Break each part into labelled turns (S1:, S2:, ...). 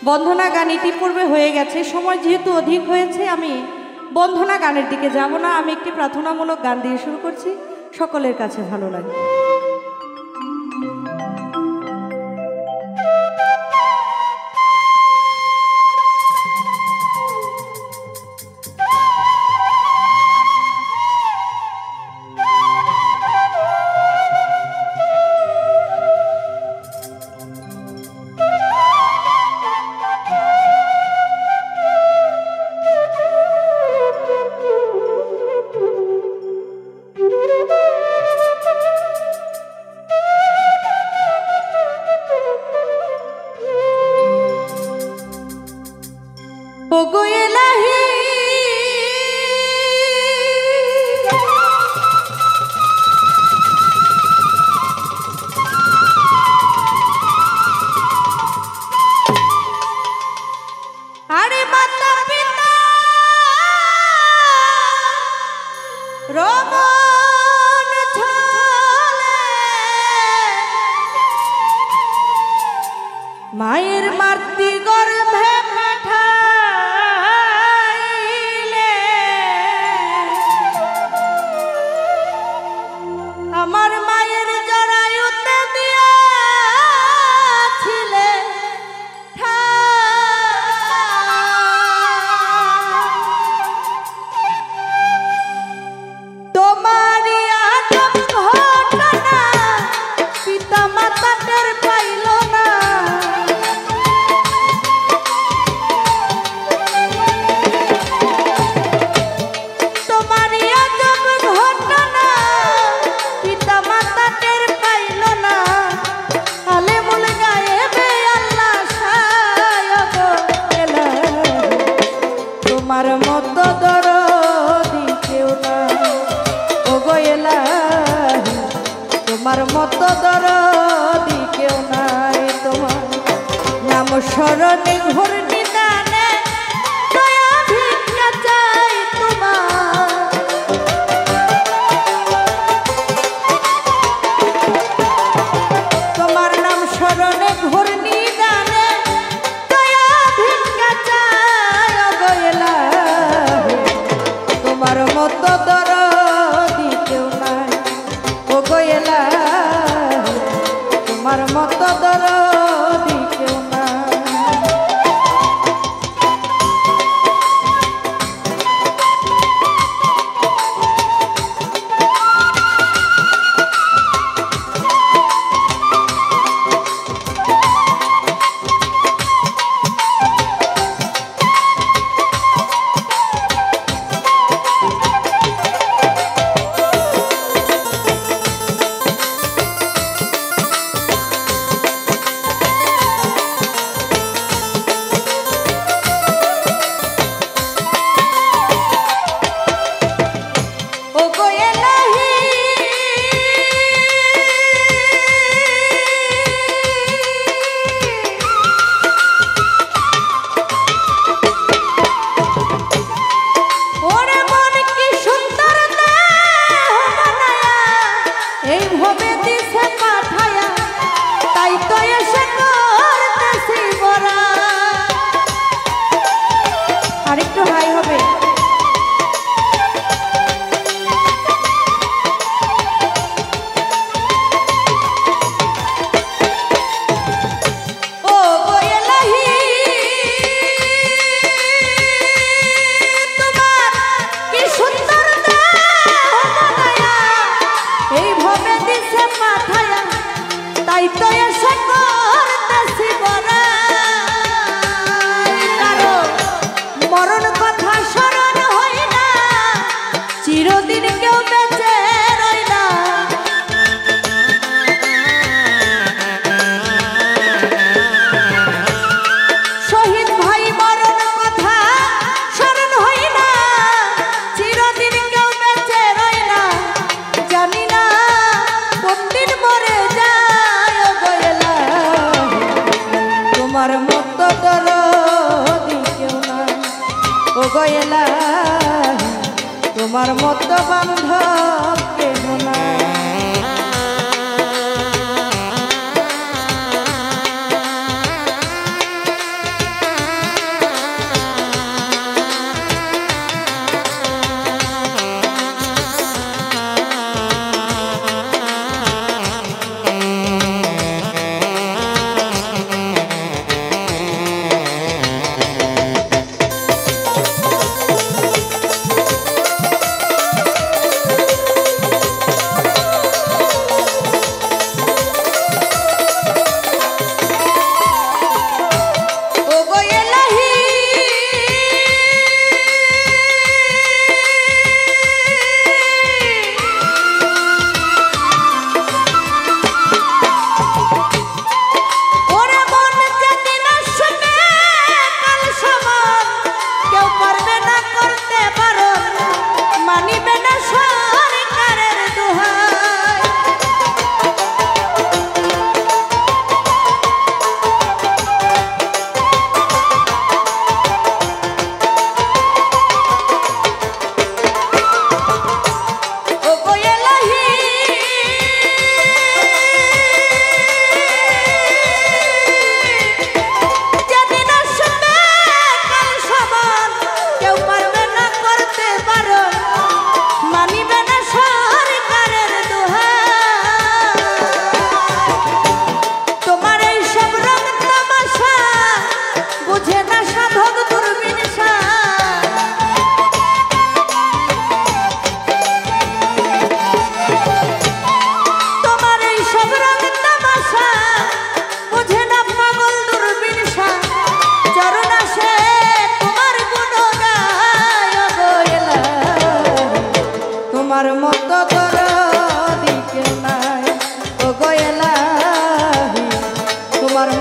S1: বন্ধনা গান ইতিপূর্বে হয়ে গেছে, সময় যেহেতু অধিক হয়েছে আমি বন্ধনা গানের দিকে যাব না। আমি একটি প্রার্থনামূলক গান দিয়ে শুরু করছি, সকলের কাছে ভালো লাগে। মায়ের মাতৃ গর্ভে পাঠাইলে আমার মায়ের জরায়ুতে দিয়াছিলে তোমারই আজব ঘটনা পিতা মাতা টের পাইল না। তোমার মতো দরদি কেউ নাই, ওগো ইলাহি তোমার মতো দরদি কেউ নাই। তোমার নাম স্মরণে ঘোর নিদানে দয়া ভিক্ষা চাই তোমার। তোমার নাম স্মরণে ঘোর নিদানে দয়া ভিক্ষা চাই, ওগো ইলাহি তোমার মতো দরদি কেউ নাই, ওগো ইলাহি তোমার মতো দরদি কেউ নাই। আরেকটু হাই হবে। তাই তো এসে করতেছি বড়াই, কারো মরণ কথা স্মরণ হয় না, চিরদিন কেউ বেঁচে রয় না। শহীদ ভাই মরণ কথা স্মরণ হয় না, চিরদিন কেউ বেঁচে রয় না। জানি না কোন দিন মরে যায়, ওগো ইলাহি তোমার মতো দরদি কেউ নাই, ওগো ইলাহি তোমার মতো বান্ধব কেহ নাই।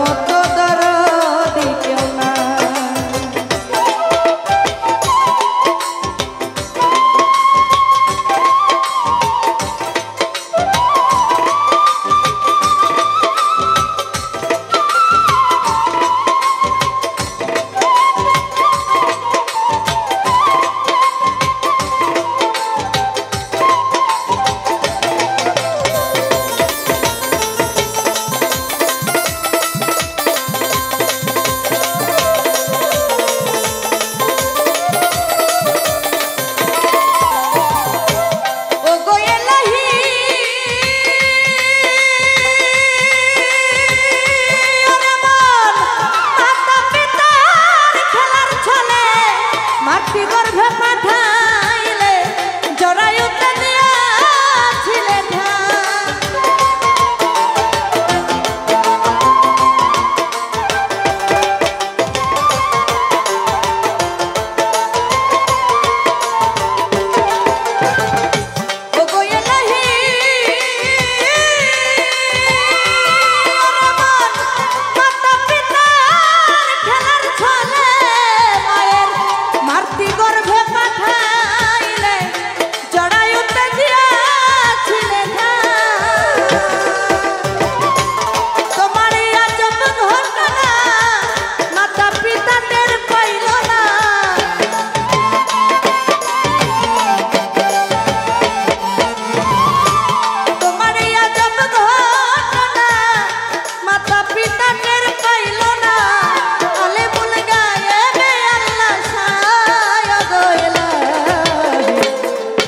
S1: মতো দরদি কেউ না।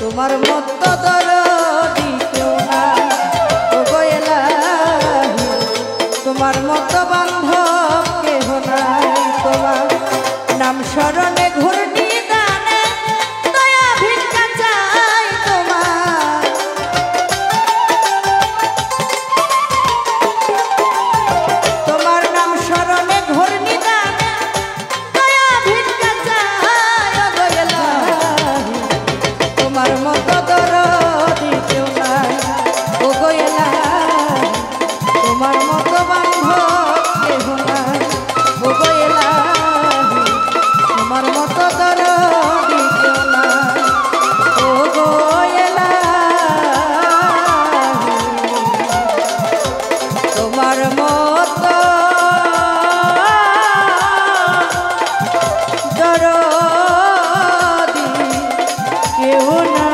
S1: তোমার মতো দরদি কেউ না, ও গো এলাহি তোমার মতো বান্ধব কেহ নাই। তোমার নাম স্মরণে ঘূর্ণি দানে দয়া ভিক্ষা চাই তোমার। তোমার নাম স্মরণে ঘূর্ণি দানে দয়া ভিক্ষা চাই, ও গো এলাহি তোমার মতো দরদি কেউ নাই, ও গো এলাহি তোমার মতো বান্ধব কেহ নাই, ও গো এলাহি তোমার মতো দরদি কেউ নাই, ও গো এলাহি তোমার মতো দরদি কেউ না।